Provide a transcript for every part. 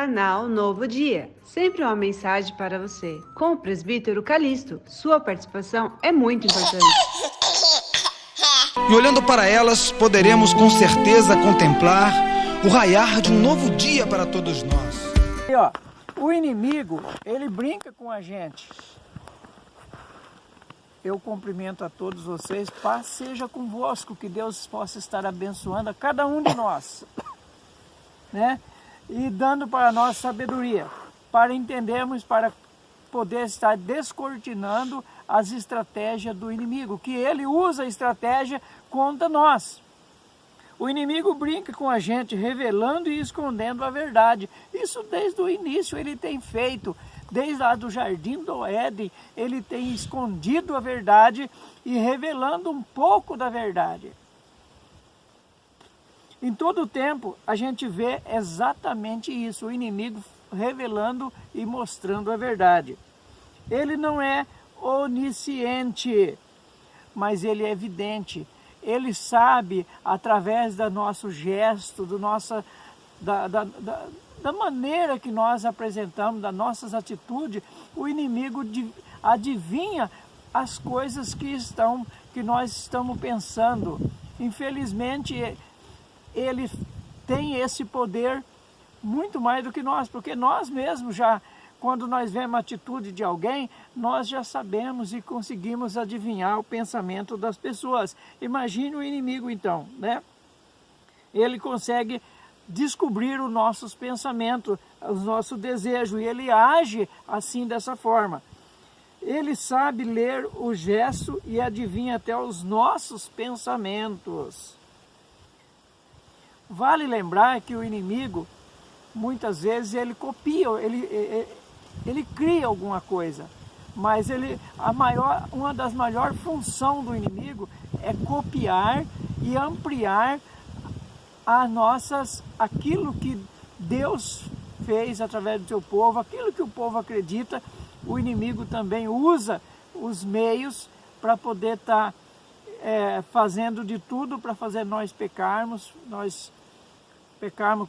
canal Novo Dia. Sempre uma mensagem para você. Com o presbítero Calixto, sua participação é muito importante. E olhando para elas, poderemos com certeza contemplar o raiar de um novo dia para todos nós. E ó, o inimigo, ele brinca com a gente. Eu cumprimento a todos vocês, paz seja convosco, que Deus possa estar abençoando a cada um de nós, né? E dando para nós sabedoria, para entendermos, para poder estar descortinando as estratégias do inimigo, que ele usa a estratégia contra nós. O inimigo brinca com a gente, revelando e escondendo a verdade. Isso desde o início ele tem feito. Desde lá do Jardim do Éden, ele tem escondido a verdade e revelando um pouco da verdade. Em todo o tempo, a gente vê exatamente isso, o inimigo revelando e mostrando a verdade. Ele não é onisciente, mas ele é evidente. Ele sabe, através do nosso gesto, da maneira que nós apresentamos, das nossas atitudes, o inimigo adivinha as coisas que nós estamos pensando. Infelizmente, ele tem esse poder muito mais do que nós, porque nós mesmos já, quando nós vemos a atitude de alguém, nós já sabemos e conseguimos adivinhar o pensamento das pessoas. Imagine o inimigo então, né? Ele consegue descobrir os nossos pensamentos, os nossos desejos, e ele age assim, dessa forma. Ele sabe ler o gesto e adivinha até os nossos pensamentos. Vale lembrar que o inimigo, muitas vezes, ele copia, ele cria alguma coisa, mas uma das maiores funções do inimigo é copiar e ampliar aquilo que Deus fez através do seu povo, aquilo que o povo acredita. O inimigo também usa os meios para poder estar fazendo de tudo para fazer nós pecarmos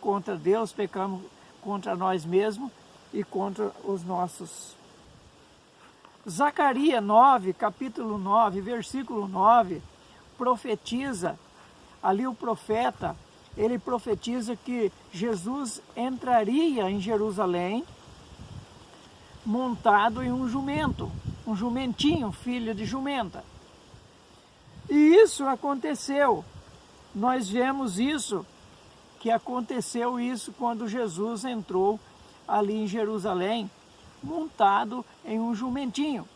contra Deus, pecarmos contra nós mesmos e contra os nossos. Zacarias 9, capítulo 9, versículo 9, profetiza, ali o profeta, ele profetiza que Jesus entraria em Jerusalém montado em um jumento, um jumentinho, filho de jumenta. E isso aconteceu. Nós vemos isso, que aconteceu isso quando Jesus entrou ali em Jerusalém, montado em um jumentinho.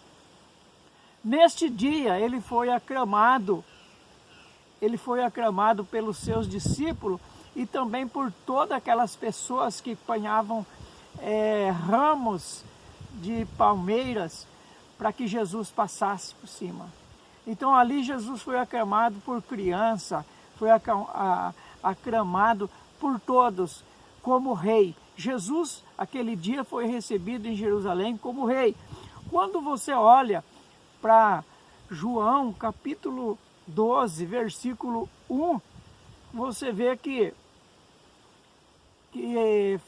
Neste dia ele foi aclamado pelos seus discípulos e também por todas aquelas pessoas que apanhavam ramos de palmeiras para que Jesus passasse por cima. Então ali Jesus foi aclamado por criança, foi aclamado por todos como rei. Jesus, aquele dia, foi recebido em Jerusalém como rei. Quando você olha para João, capítulo 12, versículo 1, você vê que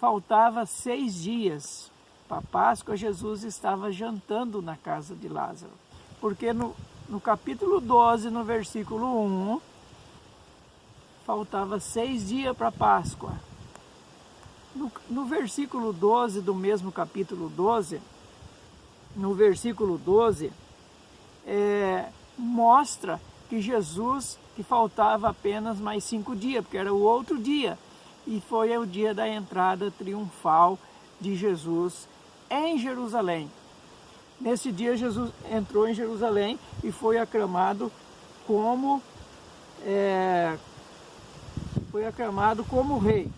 faltava 6 dias para a Páscoa. Jesus estava jantando na casa de Lázaro. Porque no capítulo 12, no versículo 1, faltava 6 dias para a Páscoa. No versículo 12 do mesmo capítulo 12, no versículo 12, mostra que Jesus, que faltava apenas mais 5 dias, porque era o outro dia, e foi o dia da entrada triunfal de Jesus em Jerusalém. Nesse dia Jesus entrou em Jerusalém e foi aclamado como rei.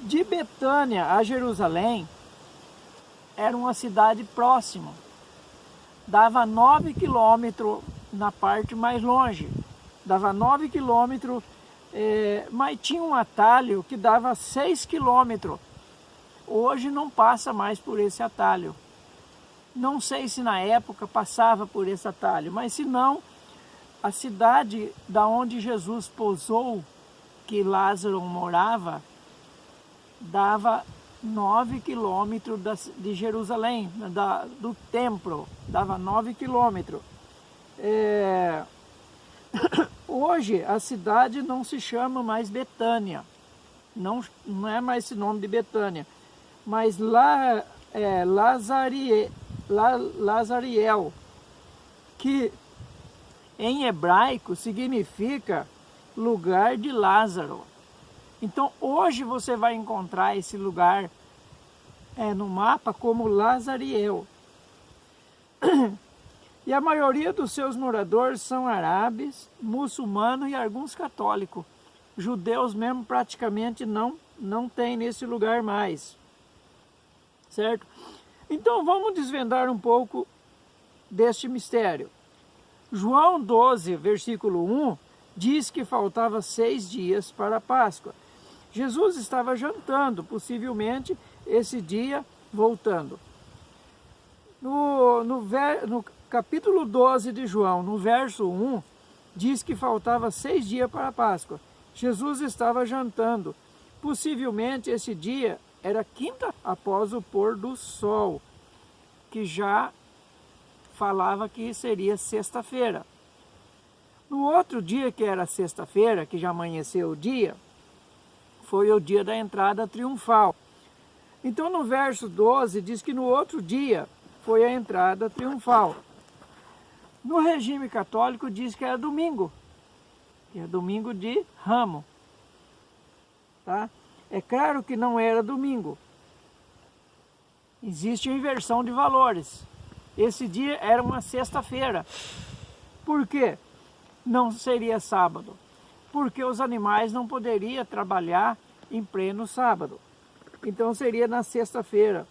De Betânia a Jerusalém era uma cidade próxima, dava 9 quilômetros na parte mais longe, dava 9 quilômetros, mas tinha um atalho que dava 6 quilômetros. Hoje não passa mais por esse atalho. Não sei se na época passava por esse atalho, mas se não, a cidade da onde Jesus pousou, que Lázaro morava dava 9 quilômetros de Jerusalém, do templo, dava 9 quilômetros. Hoje a cidade não se chama mais Betânia, não é mais esse nome de Betânia, mas lá é Lazariel, que em hebraico significa lugar de Lázaro. Então hoje você vai encontrar esse lugar no mapa como Lazariel. E a maioria dos seus moradores são árabes, muçulmanos e alguns católicos. Judeus mesmo praticamente não tem nesse lugar mais. Certo? Então vamos desvendar um pouco deste mistério. João 12, versículo 1, diz que faltava 6 dias para a Páscoa. Jesus estava jantando, possivelmente esse dia voltando. No capítulo 12 de João, no verso 1, diz que faltava 6 dias para a Páscoa. Jesus estava jantando. Possivelmente esse dia era quinta após o pôr do sol, que já falava que seria sexta-feira. No outro dia, que era sexta-feira, que já amanheceu o dia, foi o dia da entrada triunfal. Então no verso 12 diz que no outro dia foi a entrada triunfal. No regime católico diz que era domingo, que é domingo de Ramo. Tá? É claro que não era domingo. Existe uma inversão de valores. Esse dia era uma sexta-feira. Por quê? Não seria sábado. Porque os animais não poderiam trabalhar em pleno sábado. Então seria na sexta-feira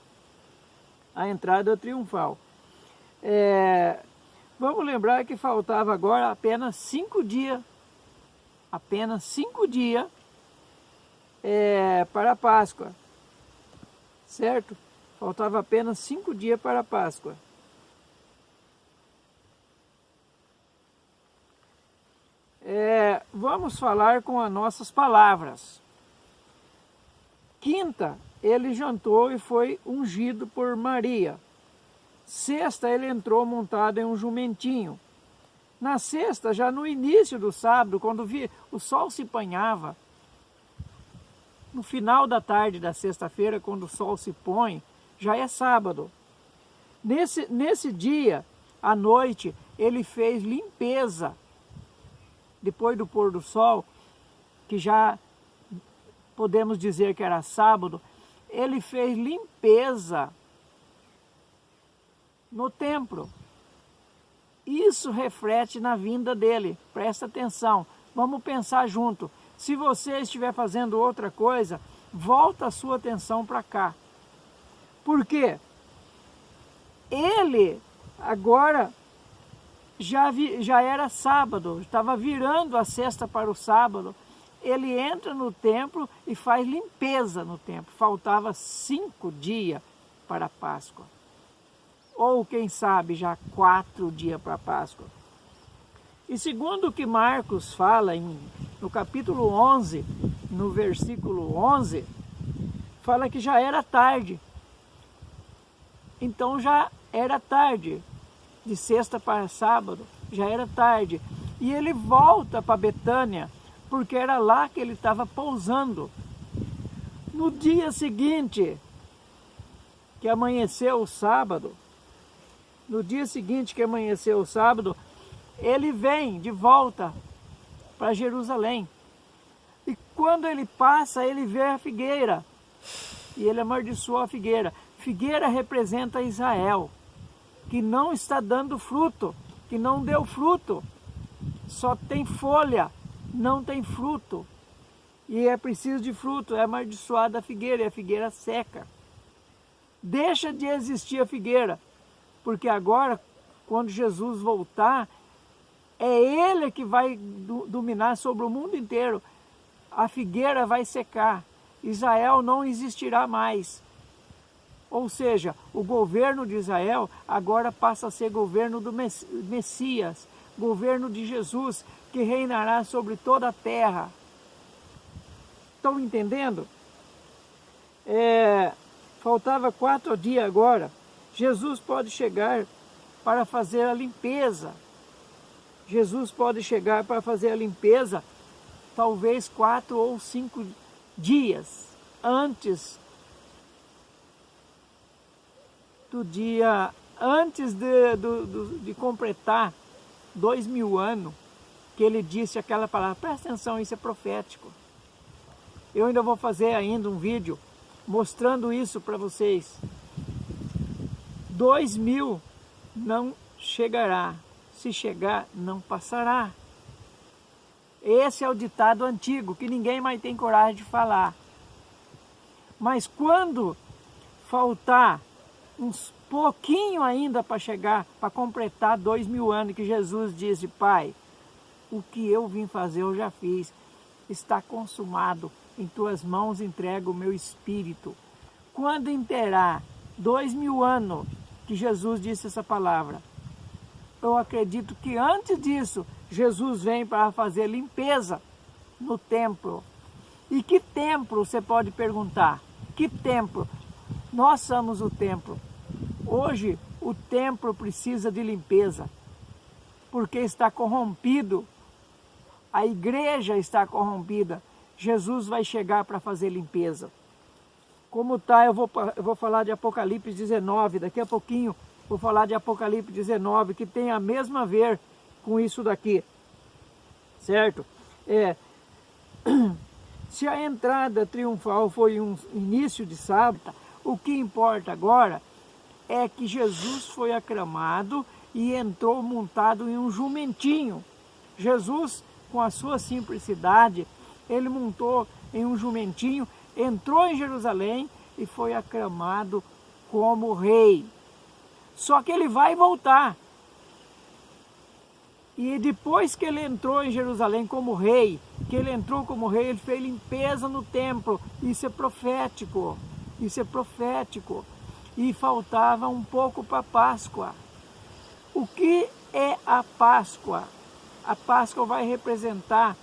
a entrada triunfal. Vamos lembrar que faltava agora apenas 5 dias. Apenas 5 dias para a Páscoa. Certo? Faltava apenas 5 dias para a Páscoa. Vamos falar com as nossas palavras. Quinta, ele jantou e foi ungido por Maria. Sexta, ele entrou montado em um jumentinho. Na sexta, já no início do sábado, quando o sol se banhava, no final da tarde da sexta-feira, quando o sol se põe, já é sábado. Nesse dia, à noite, ele fez limpeza. Depois do pôr do sol, que já podemos dizer que era sábado, ele fez limpeza no templo. Isso reflete na vinda dele. Presta atenção, vamos pensar junto. Se você estiver fazendo outra coisa, volta a sua atenção para cá. Por quê? Ele agora já era sábado, estava virando a sexta para o sábado. Ele entra no templo e faz limpeza no templo. Faltava 5 dias para a Páscoa. Ou quem sabe já 4 dias para a Páscoa. E segundo o que Marcos fala no capítulo 11, no versículo 11, fala que já era tarde. Então já era tarde. De sexta para sábado, já era tarde. E ele volta para Betânia, porque era lá que ele estava pousando. No dia seguinte, que amanheceu o sábado, ele vem de volta para Jerusalém. E quando ele passa, ele vê a figueira. E ele amaldiçoou a figueira. Figueira representa Israel, que não está dando fruto, que não deu fruto. Só tem folha, não tem fruto. E é preciso de fruto, é amaldiçoada a figueira, e a figueira seca. Deixa de existir a figueira, porque agora, quando Jesus voltar, é Ele que vai dominar sobre o mundo inteiro. A figueira vai secar, Israel não existirá mais. Ou seja, o governo de Israel agora passa a ser governo do Messias, governo de Jesus, que reinará sobre toda a terra. Estão entendendo? Faltava 4 dias agora. Jesus pode chegar para fazer a limpeza. Jesus pode chegar para fazer a limpeza talvez 4 ou 5 dias antes do dia, antes de completar 2000 anos, que ele disse aquela palavra. Presta atenção, isso é profético. Eu ainda vou fazer ainda um vídeo mostrando isso para vocês. 2000 não chegará, se chegar não passará. Esse é o ditado antigo, que ninguém mais tem coragem de falar. Mas quando faltar uns pouquinho ainda para chegar, para completar 2000 anos, que Jesus disse: Pai, o que eu vim fazer eu já fiz, está consumado, em tuas mãos entrego o meu espírito. Quando inteirar 2000 anos que Jesus disse essa palavra, eu acredito que antes disso, Jesus vem para fazer limpeza no templo. E que templo, você pode perguntar? Que templo? Nós somos o templo. Hoje, o templo precisa de limpeza, porque está corrompido. A igreja está corrompida. Jesus vai chegar para fazer limpeza. Como está, eu vou falar de Apocalipse 19, daqui a pouquinho vou falar de Apocalipse 19, que tem a mesma a ver com isso daqui, certo? Se a entrada triunfal foi um início de sábado, o que importa agora é que Jesus foi aclamado e entrou montado em um jumentinho. Jesus, com a sua simplicidade, ele montou em um jumentinho, entrou em Jerusalém e foi aclamado como rei. Só que ele vai voltar. E depois que ele entrou em Jerusalém como rei, ele fez limpeza no templo. Isso é profético. Isso é profético. E faltava um pouco para a Páscoa. O que é a Páscoa? A Páscoa vai representar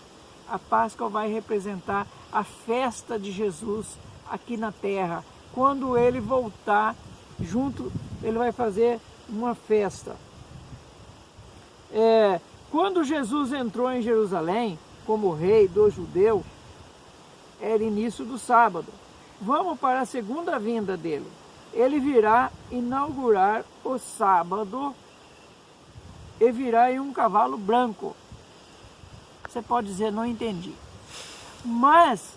a festa de Jesus aqui na terra. Quando ele voltar junto, ele vai fazer uma festa. Quando Jesus entrou em Jerusalém como rei dos judeus, era início do sábado. Vamos para a segunda vinda dele. Ele virá inaugurar o sábado e virá em um cavalo branco. Você pode dizer, não entendi. Mas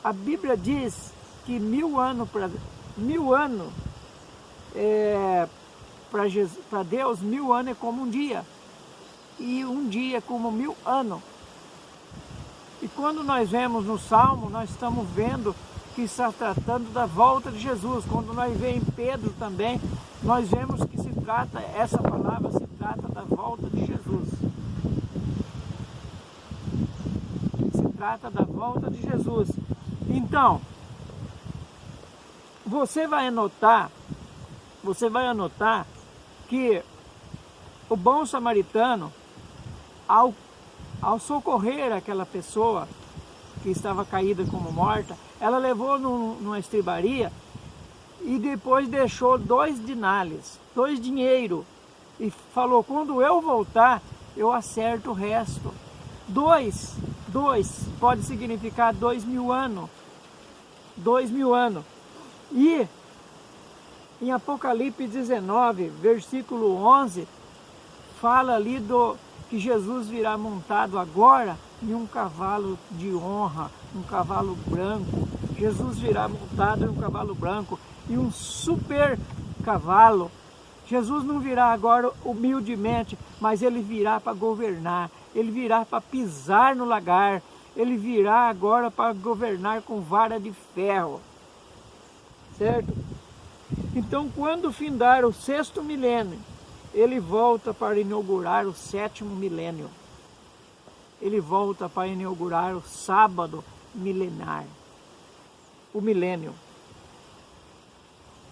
a Bíblia diz que 1000 anos para Deus, 1000 anos é como um dia. E um dia é como 1000 anos. E quando nós vemos no Salmo, nós estamos vendo que está tratando da volta de Jesus. Quando nós vemos em Pedro também, nós vemos que essa palavra se trata da volta de Jesus. Se trata da volta de Jesus. Então, você vai anotar que o bom samaritano, ao socorrer aquela pessoa que estava caída como morta, ela levou numa estribaria e depois deixou 2 dinários, 2 dinheiro, e falou: quando eu voltar, eu acerto o resto. 2 pode significar 2000 anos. 2000 anos. E em Apocalipse 19, versículo 11, fala ali que Jesus virá montado agora em um cavalo de honra, um cavalo branco. Jesus virá montado em um cavalo branco e um super cavalo. Jesus não virá agora humildemente, mas ele virá para governar, ele virá para pisar no lagar, ele virá agora para governar com vara de ferro. Certo? Então, quando findar o 6º milênio, ele volta para inaugurar o 7º milênio. Ele volta para inaugurar o sábado milenar. O milênio.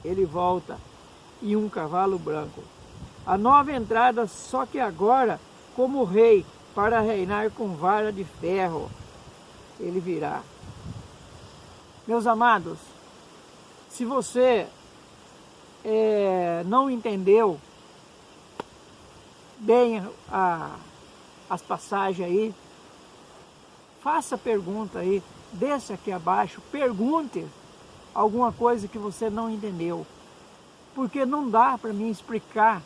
Ele volta em um cavalo branco. A nova entrada, só que agora como rei, para reinar com vara de ferro. Ele virá. Meus amados, se você não entendeu bem as passagens aí, faça pergunta aí, desça aqui abaixo, pergunte alguma coisa que você não entendeu. Porque não dá para mim explicar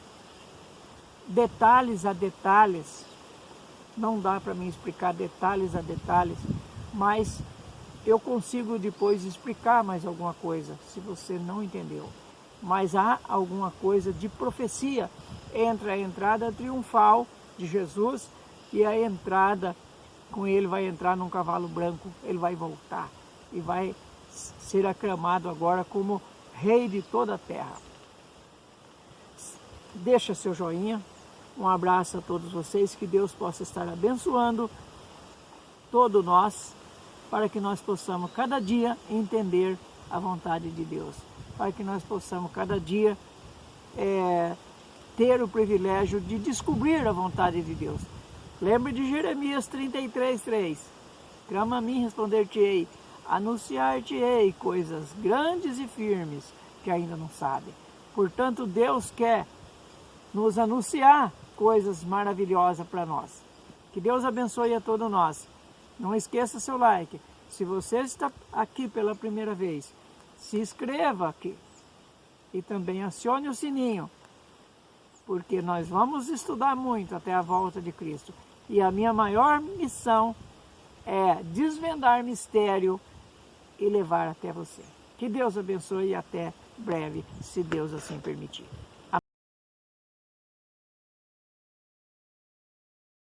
detalhes a detalhes, não dá para mim explicar detalhes a detalhes, mas eu consigo depois explicar mais alguma coisa, se você não entendeu. Mas há alguma coisa de profecia entre a entrada triunfal de Jesus e a entrada, com ele vai entrar num cavalo branco, ele vai voltar e vai ser aclamado agora como rei de toda a terra. Deixa seu joinha, um abraço a todos vocês, que Deus possa estar abençoando todos nós, para que nós possamos cada dia entender a vontade de Deus, para que nós possamos cada dia ter o privilégio de descobrir a vontade de Deus. Lembre de Jeremias 33:3, clama a mim, responder-te-ei, anunciar-te-ei coisas grandes e firmes que ainda não sabem. Portanto, Deus quer nos anunciar coisas maravilhosas para nós. Que Deus abençoe a todos nós. Não esqueça seu like. Se você está aqui pela primeira vez, se inscreva aqui. E também acione o sininho, porque nós vamos estudar muito até a volta de Cristo. E a minha maior missão é desvendar mistério e levar até você. Que Deus abençoe e até breve, se Deus assim permitir.